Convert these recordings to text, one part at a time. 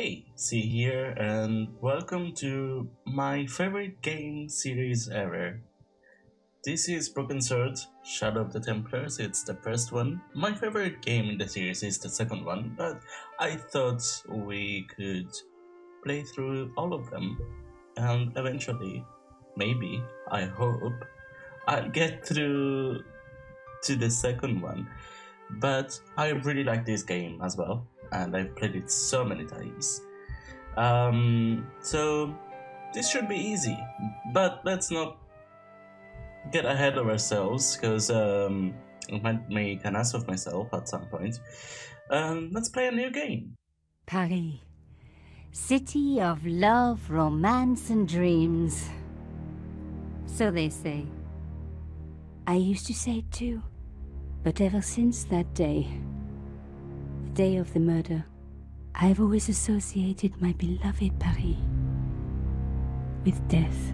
Hey, C here, and welcome to my favorite game series ever. This is Broken Sword, Shadow of the Templars. It's the first one. My favorite game in the series is the second one, but I thought we could play through all of them, and eventually, maybe, I hope, I'll get through to the second one. But I really like this game as well, and I've played it so many times. So this should be easy, but let's not get ahead of ourselves, because I might make an ass of myself at some point. Let's play a new game. Paris, city of love, romance, and dreams. So they say. I used to say it too, but ever since that day, the day of the murder, I've always associated my beloved Paris with death.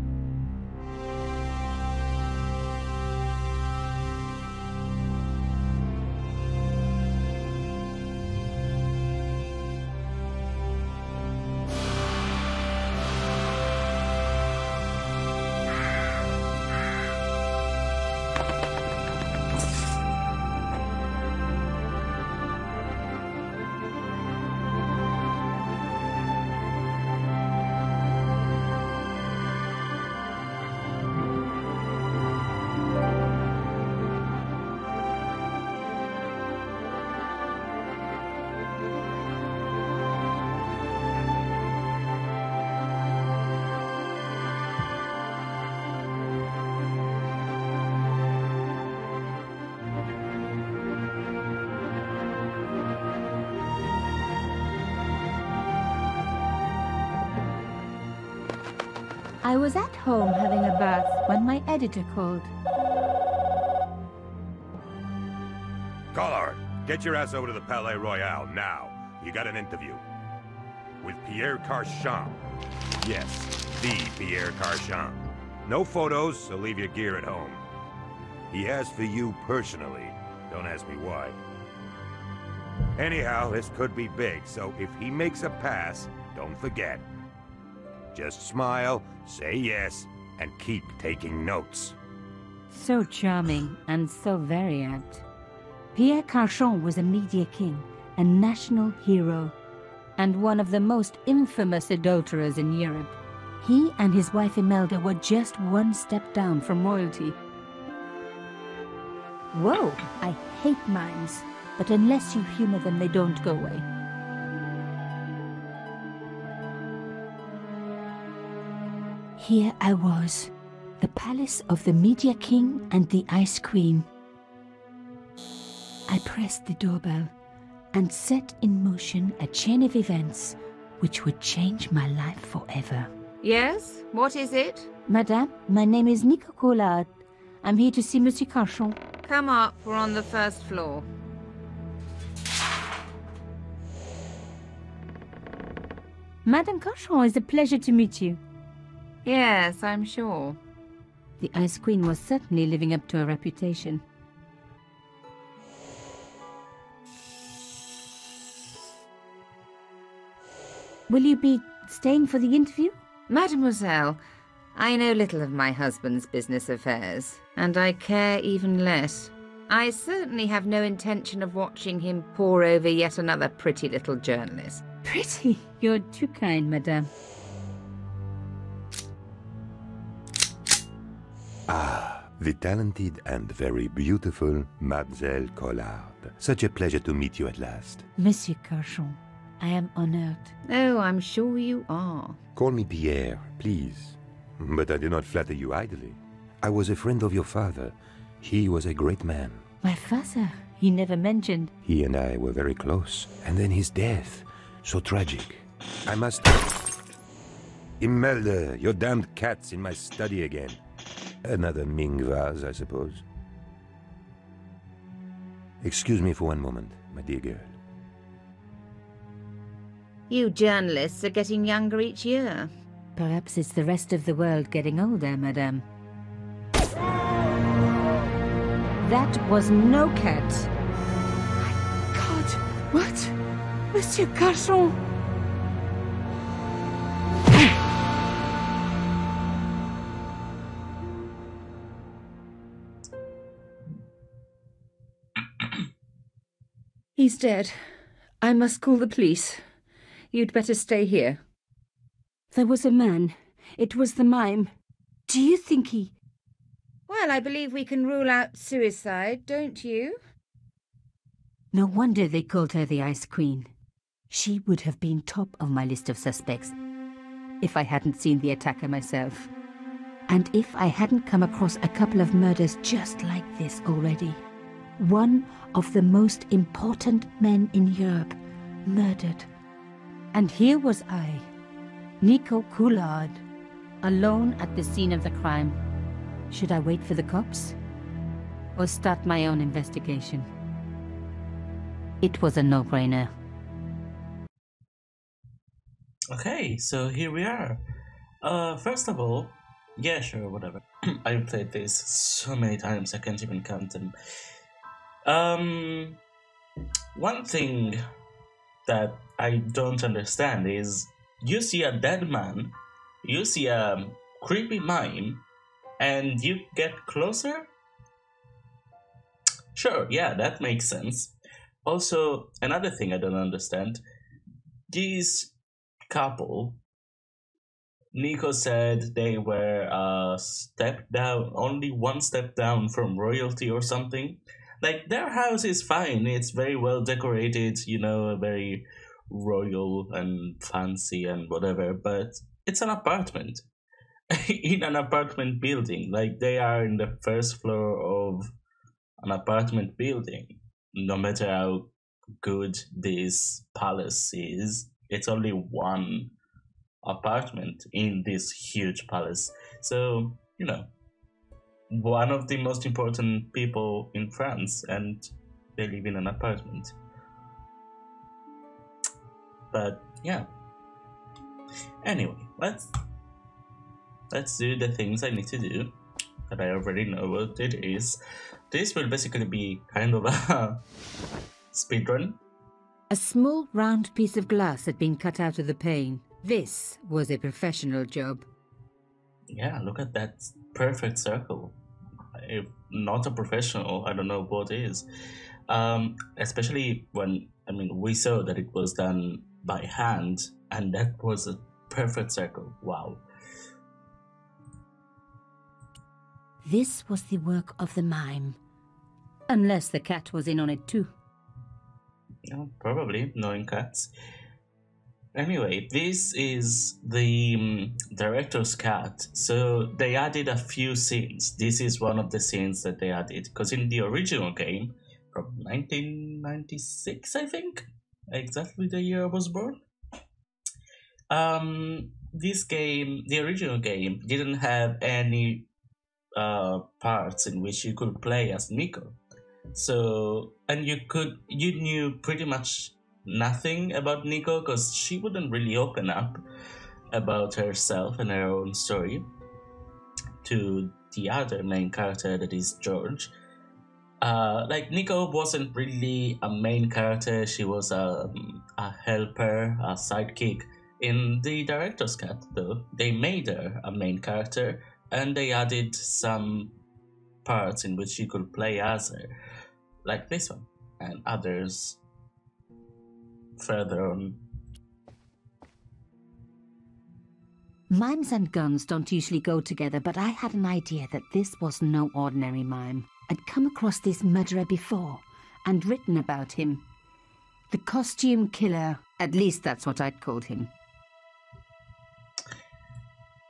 I was at home having a bath when my editor called. Collard, get your ass over to the Palais Royal now. You got an interview. With Pierre Carchon. Yes, the Pierre Carchon. No photos, so leave your gear at home. He asked for you personally. Don't ask me why. Anyhow, this could be big, so if he makes a pass, don't forget. Just smile, say yes, and keep taking notes. So charming and so very apt. Pierre Carchon was a media king, a national hero, and one of the most infamous adulterers in Europe. He and his wife Imelda were just one step down from royalty. Whoa, I hate mimes, but unless you humor them, they don't go away. Here I was, the palace of the Media King and the Ice Queen. I pressed the doorbell and set in motion a chain of events which would change my life forever. Yes? What is it? Madame, my name is Nico Collard. I'm here to see Monsieur Carchon. Come up, we're on the first floor. Madame Carchon, it's a pleasure to meet you. Yes, I'm sure. The Ice Queen was certainly living up to her reputation. Will you be staying for the interview? Mademoiselle, I know little of my husband's business affairs, and I care even less. I certainly have no intention of watching him pore over yet another pretty little journalist. Pretty? You're too kind, madame. Ah, the talented and very beautiful Mademoiselle Collard. Such a pleasure to meet you at last. Monsieur Carchon, I am honored. Oh, I'm sure you are. Call me Pierre, please. But I do not flatter you idly. I was a friend of your father. He was a great man. My father, he never mentioned. He and I were very close. And then his death. So tragic. I must... Imelda, your damned cat's in my study again. Another Ming vase, I suppose. Excuse me for one moment, my dear girl. You journalists are getting younger each year. Perhaps it's the rest of the world getting older, madame. That was no cat. My God, what? Monsieur Carchon! He's dead. I must call the police. You'd better stay here. There was a man. It was the mime. Do you think he... Well, I believe we can rule out suicide, don't you? No wonder they called her the Ice Queen. She would have been top of my list of suspects if I hadn't seen the attacker myself. And if I hadn't come across a couple of murders just like this already. One of the most important men in Europe murdered. And here was I, Nico Coulard, alone at the scene of the crime. Should I wait for the cops? Or start my own investigation? It was a no-brainer. Okay, so here we are. First of all, yeah, sure, whatever. I've played this so many times I can't even count them. One thing that I don't understand is you see a dead man, you see a creepy mime, and you get closer? Sure, yeah, that makes sense. Also, another thing I don't understand, this couple, Nico said they were a step down, only one step down from royalty or something. Like, their house is fine, it's very well decorated, you know, very royal and fancy and whatever, but it's an apartment. In an apartment building. Like, they are in the first floor of an apartment building. No matter how good this palace is, it's only one apartment in this huge palace. So, you know, one of the most important people in France, and they live in an apartment. But yeah. Anyway, let's do the things I need to do that I already know what it is. This will basically be kind of a speedrun. A small round piece of glass had been cut out of the pane. This was a professional job. Yeah, look at that perfect circle. If not a professional, I don't know what is. Especially when, I mean, we saw that it was done by hand, and that was a perfect circle. Wow. This was the work of the mime. Unless the cat was in on it too. Yeah, probably, knowing cats. Anyway, this is the director's cut. So they added a few scenes. This is one of the scenes that they added. Because in the original game, from 1996, I think, exactly the year I was born, this game, the original game, didn't have any parts in which you could play as Nico. So, and you knew pretty much nothing about Nico because she wouldn't really open up about herself and her own story to the other main character, that is George. Like, Nico wasn't really a main character, she was a helper, a sidekick. In the director's cut, though, they made her a main character and they added some parts in which you could play as her, like this one, and others further on. Mimes and guns don't usually go together, but I had an idea that this was no ordinary mime. I'd come across this murderer before and written about him. The costume killer, at least that's what I'd called him.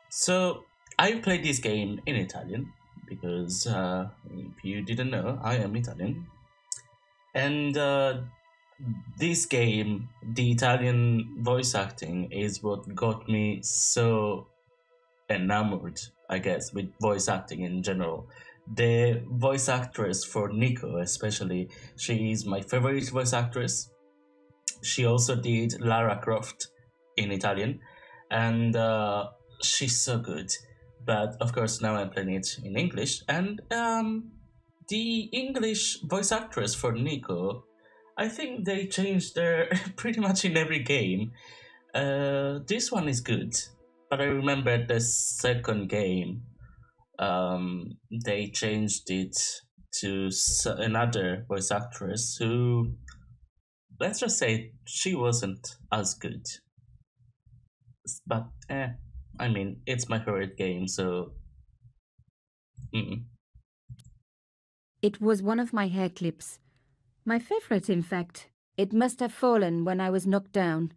So, I played this game in Italian, because if you didn't know, I am Italian. And this game, the Italian voice acting is what got me so enamored, I guess, with voice acting in general. The voice actress for Nico, especially, she is my favorite voice actress. She also did Lara Croft in Italian, and she's so good. But of course, now I'm playing it in English, and the English voice actress for Nico, I think they changed her pretty much in every game. This one is good, but I remember the second game, they changed it to another voice actress who let's just say she wasn't as good. But I mean, it's my favorite game, so mm. It was one of my hair clips. My favorite, in fact. It must have fallen when I was knocked down.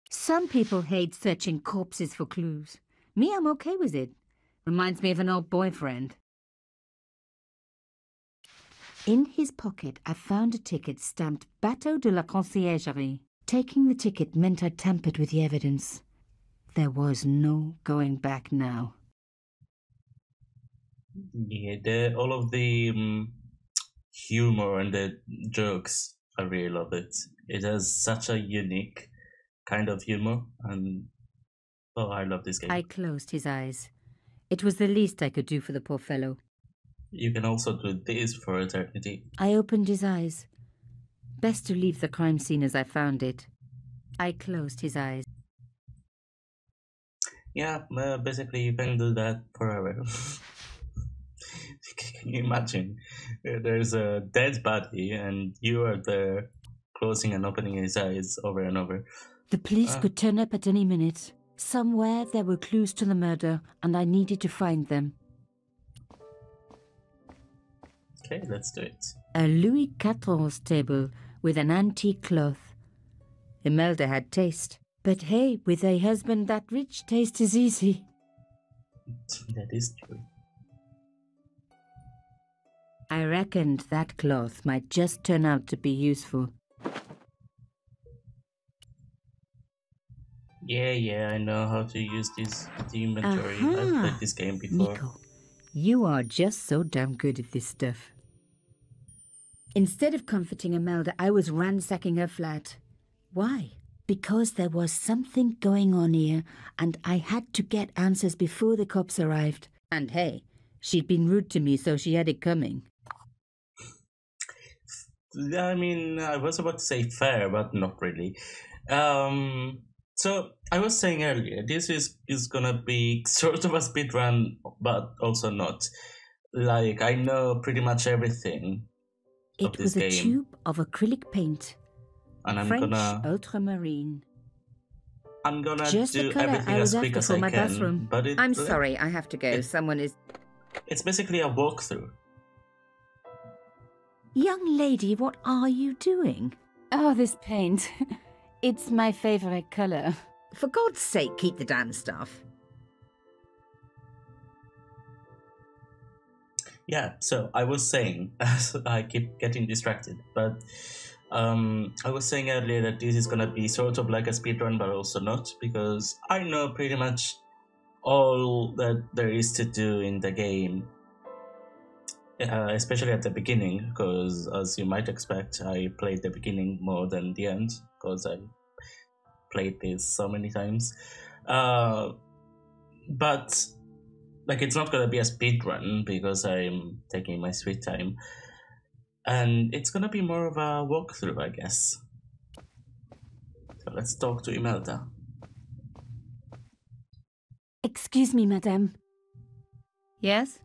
Some people hate searching corpses for clues. Me, I'm okay with it. Reminds me of an old boyfriend. In his pocket, I found a ticket stamped Bateau de la Conciergerie. Taking the ticket meant I tampered with the evidence. There was no going back now. Yeah, all of the humor and the jokes, I really love it. It has such a unique kind of humor, and oh, I love this game. I closed his eyes. It was the least I could do for the poor fellow. You can also do this for eternity. I opened his eyes. Best to leave the crime scene as I found it. I closed his eyes. Yeah, basically you can do that forever. Can you imagine? There's a dead body and you are there closing and opening his eyes over and over. The police could turn up at any minute. Somewhere there were clues to the murder, and I needed to find them. Okay, let's do it. A Louis XIV table with an antique cloth. Imelda had taste. But hey, with a husband that rich, taste is easy. That is true. I reckoned that cloth might just turn out to be useful. Yeah, I know how to use the inventory. I've played this game before. Nico, you are just so damn good at this stuff. Instead of comforting Imelda, I was ransacking her flat. Why? Because there was something going on here, and I had to get answers before the cops arrived. And hey, she'd been rude to me, so she had it coming. I mean, I was about to say fair, but not really. So I was saying earlier, this is gonna be sort of a speedrun, but also not. Like, I know pretty much everything of this game. It was a tube of acrylic paint. And French ultramarine. I'm gonna Just do the colour everything I as was quick after as for I my can. bathroom. But I'm sorry, I have to go. Someone is... It's basically a walkthrough. Young lady, what are you doing? Oh, this paint. It's my favorite color. For God's sake, keep the damn stuff. Yeah, so I was saying, I keep getting distracted, but I was saying earlier that this is gonna be sort of like a speedrun, but also not, because I know pretty much all that there is to do in the game, especially at the beginning, because as you might expect, I played the beginning more than the end, because I played this so many times. But like, it's not gonna be a speed run because I'm taking my sweet time, and it's gonna be more of a walkthrough, I guess. So let's talk to Imelda. Excuse me, madame. Yes?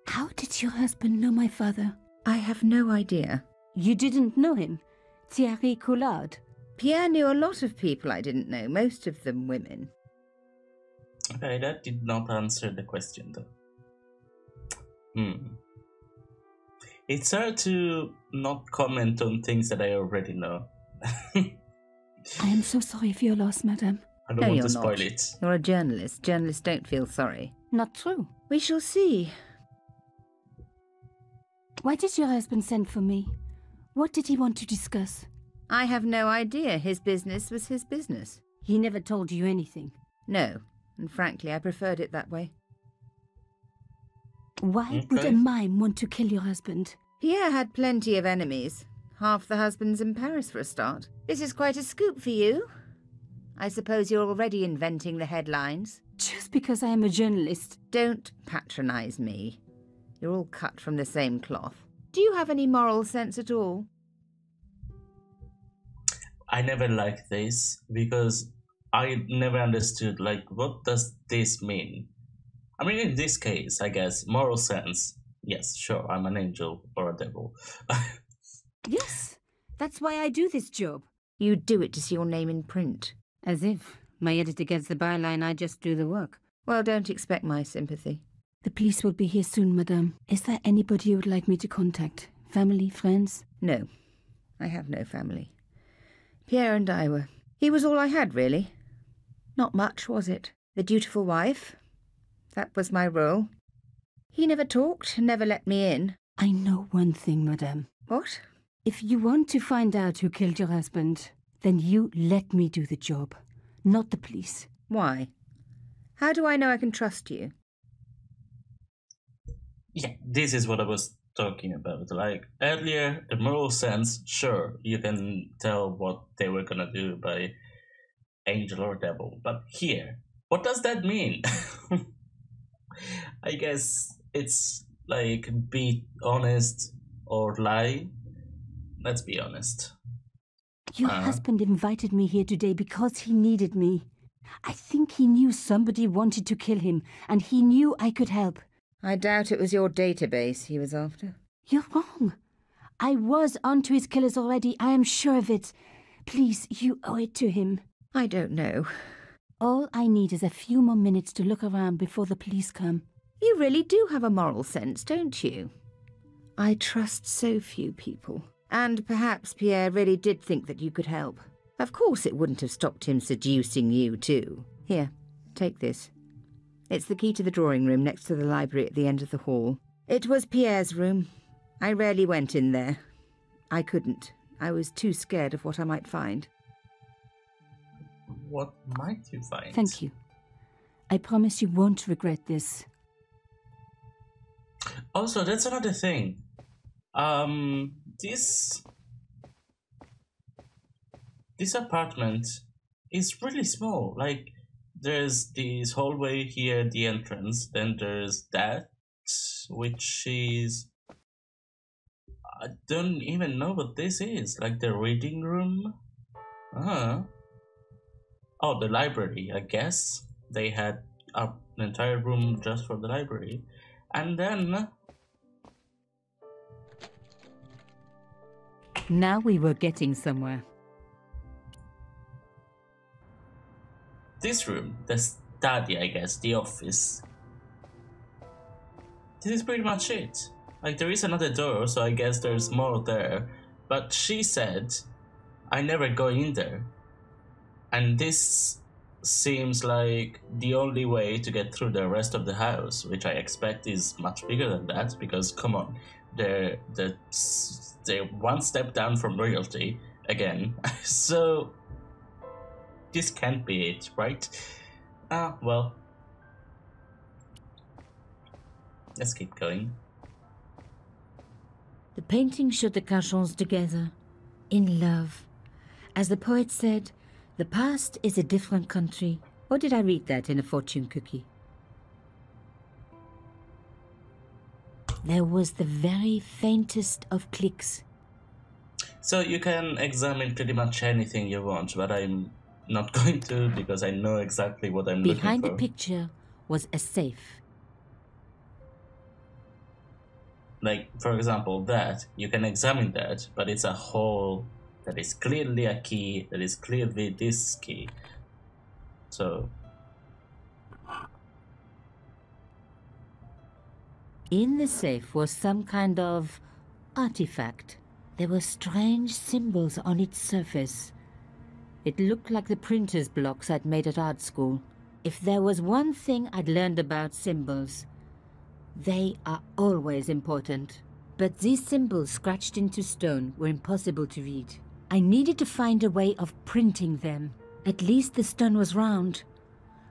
How did your husband know my father? I have no idea. You didn't know him? Thierry Coulard? Pierre knew a lot of people I didn't know, most of them women. Okay, that did not answer the question, though. It's hard to not comment on things that I already know. I am so sorry for your loss, madame. I don't want to spoil it. You're a journalist. Journalists don't feel sorry. Not true. We shall see. Why did your husband send for me? What did he want to discuss? I have no idea. His business was his business. He never told you anything? No, and frankly, I preferred it that way. Why would a mime want to kill your husband? Pierre had plenty of enemies. Half the husbands in Paris for a start. This is quite a scoop for you. I suppose you're already inventing the headlines. Just because I am a journalist. Don't patronize me. You're all cut from the same cloth. Do you have any moral sense at all? I never liked this because I never understood, like, what does this mean? I mean, in this case, I guess, moral sense, yes, sure, I'm an angel or a devil. Yes, that's why I do this job. You do it to see your name in print. As if my editor gets the byline, I just do the work. Well, don't expect my sympathy. The police will be here soon, madame. Is there anybody you would like me to contact? Family, friends? No, I have no family. Pierre and I were... He was all I had, really. Not much, was it? The dutiful wife. That was my role. He never talked, never let me in. I know one thing, madame. What? If you want to find out who killed your husband, then you let me do the job, not the police. Why? How do I know I can trust you? Yeah, this is what I was talking about. Like, earlier, the moral sense, sure, you can tell what they were gonna do by angel or devil. But here, what does that mean? I guess it's like, be honest or lie. Let's be honest. Your husband invited me here today because he needed me. I think he knew somebody wanted to kill him, and he knew I could help. I doubt it was your database he was after. You're wrong. I was onto his killers already. I am sure of it. Please, you owe it to him. I don't know. All I need is a few more minutes to look around before the police come. You really do have a moral sense, don't you? I trust so few people. And perhaps Pierre really did think that you could help. Of course it wouldn't have stopped him seducing you too. Here, take this. It's the key to the drawing room next to the library at the end of the hall. It was Pierre's room. I rarely went in there. I couldn't. I was too scared of what I might find. What might you find? Thank you. I promise you won't regret this. Also, that's another thing. This apartment is really small. Like, there's this hallway here, the entrance. Then there's that, which is... I don't even know what this is. Like the reading room? Oh, the library, I guess. They had an entire room just for the library. And then... Now we were getting somewhere. This room, the study, I guess, the office. This is pretty much it. Like, there is another door, so I guess there's more there. But she said, I never go in there. And this seems like the only way to get through the rest of the house, which I expect is much bigger than that, because, come on, they're one step down from royalty, again. So, this can't be it, right? Well. Let's keep going. The painting showed the Cachons together, in love. As the poet said, the past is a different country. Or did I read that in a fortune cookie? There was the very faintest of clicks. So you can examine pretty much anything you want, but I'm not going to because I know exactly what I'm looking for. Behind the picture was a safe. Like, for example, that, you can examine that, but it's a hole that is clearly a key, that is clearly this key. So... In the safe was some kind of artifact. There were strange symbols on its surface. It looked like the printer's blocks I'd made at art school. If there was one thing I'd learned about symbols, they are always important. But these symbols scratched into stone were impossible to read. I needed to find a way of printing them. At least the stone was round.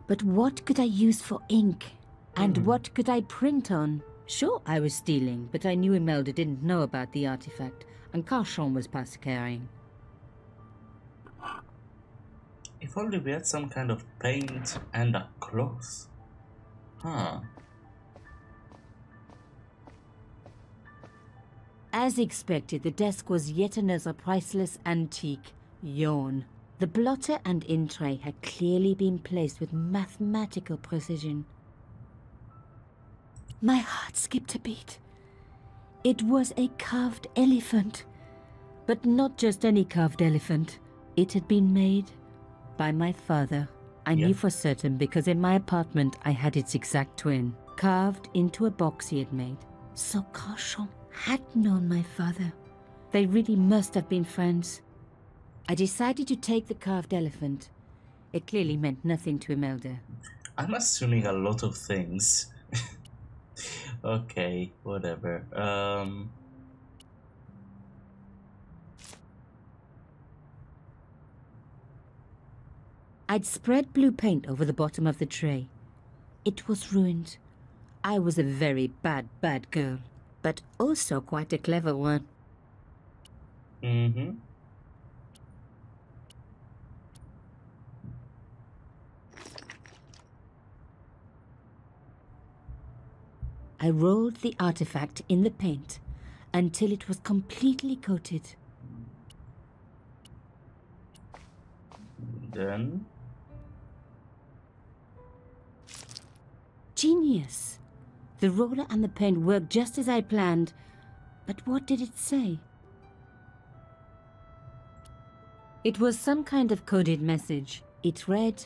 But what could I use for ink? And what could I print on? Sure, I was stealing, but I knew Imelda didn't know about the artifact, and Cachon was past carrying. If only we had some kind of paint and a cloth. Huh. As expected, the desk was yet another priceless antique. Yawn. The blotter and in tray had clearly been placed with mathematical precision. My heart skipped a beat. It was a carved elephant. But not just any carved elephant. It had been made by my father. I knew for certain because in my apartment I had its exact twin, carved into a box he had made. So Carchon had known my father. They really must have been friends. I decided to take the carved elephant. It clearly meant nothing to Imelda. I'm assuming a lot of things. Okay, whatever. I'd spread blue paint over the bottom of the tray. It was ruined. I was a very bad girl, but also quite a clever one. I rolled the artifact in the paint until it was completely coated. Then... Genius! The roller and the paint worked just as I planned, but what did it say? It was some kind of coded message. It read,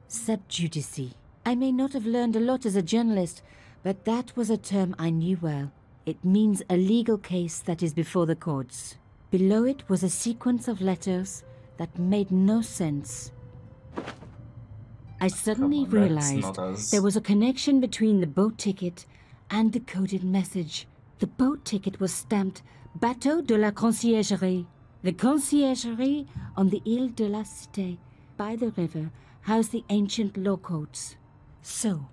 "Sub judice." I may not have learned a lot as a journalist, but that was a term I knew well. It means a legal case that is before the courts. Below it was a sequence of letters that made no sense. I suddenly realized there was a connection between the boat ticket and the coded message. The boat ticket was stamped Bateau de la Conciergerie. The conciergerie on the Ile de la Cité, by the river, housed the ancient law courts. So,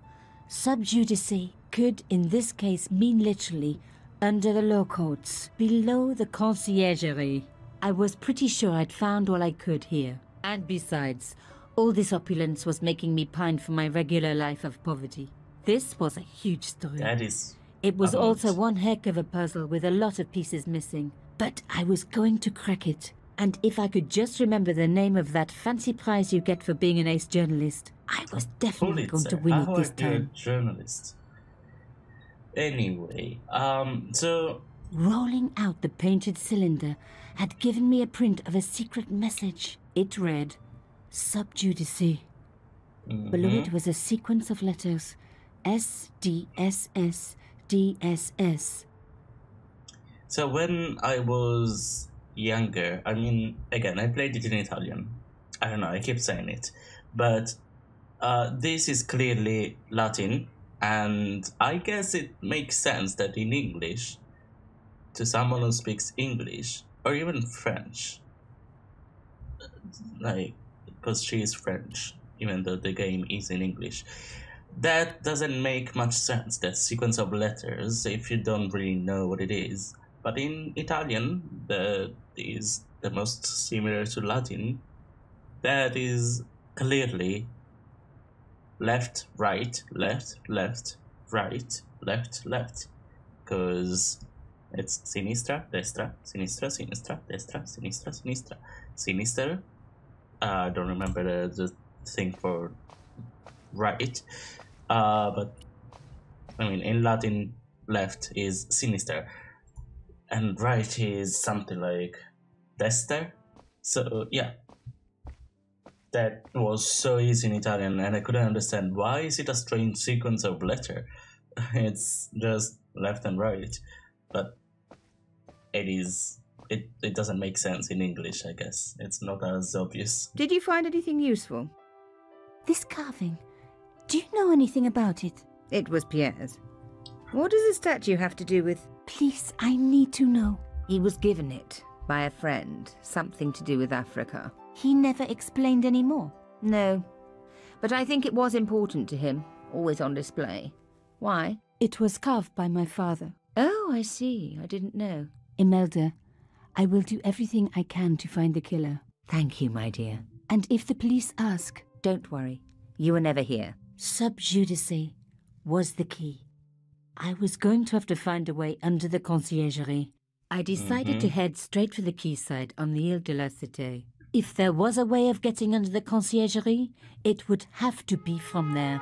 sub judice could in this case mean literally under the law courts, below the conciergerie. I was pretty sure I'd found all I could here. And besides, all this opulence was making me pine for my regular life of poverty. This was a huge story. That is... It was also one heck of a puzzle with a lot of pieces missing. But I was going to crack it. And if I could just remember the name of that fancy prize you get for being an ace journalist, I was definitely going to win it this time. Journalist. Anyway, so... Rolling out the painted cylinder had given me a print of a secret message. It read, "Sub judice." Below it was a sequence of letters, S, D, S, S, D, S, S. So when I was younger, I mean, again, I played it in Italian. I don't know, I keep saying it. But this is clearly Latin, and I guess it makes sense that in English, to someone who speaks English, or even French, like, because she is French, even though the game is in English, that doesn't make much sense, that sequence of letters, if you don't really know what it is. But in Italian, that is the most similar to Latin, that is clearly left, right, left, left, right, left, left. Because it's sinistra, destra, sinistra, sinistra, destra, sinistra, sinistra. Sinister, I don't remember the thing for right. But, I mean, in Latin, left is sinister. And right is something like destra. So, yeah. That was so easy in Italian, and I couldn't understand why is it a strange sequence of letter. It's just left and right. But it doesn't make sense in English, I guess. It's not as obvious. Did you find anything useful? This carving, do you know anything about it? It was Pierre's. What does the statue have to do with... Please, I need to know. He was given it by a friend, something to do with Africa. He never explained any more? No, but I think it was important to him, always on display. Why? It was carved by my father. Oh, I see. I didn't know. Imelda, I will do everything I can to find the killer. Thank you, my dear. And if the police ask... Don't worry. You were never here. Sub judice was the key. I was going to have to find a way under the conciergerie. I decided to head straight for the quayside on the Ile de la Cité. If there was a way of getting under the conciergerie, it would have to be from there.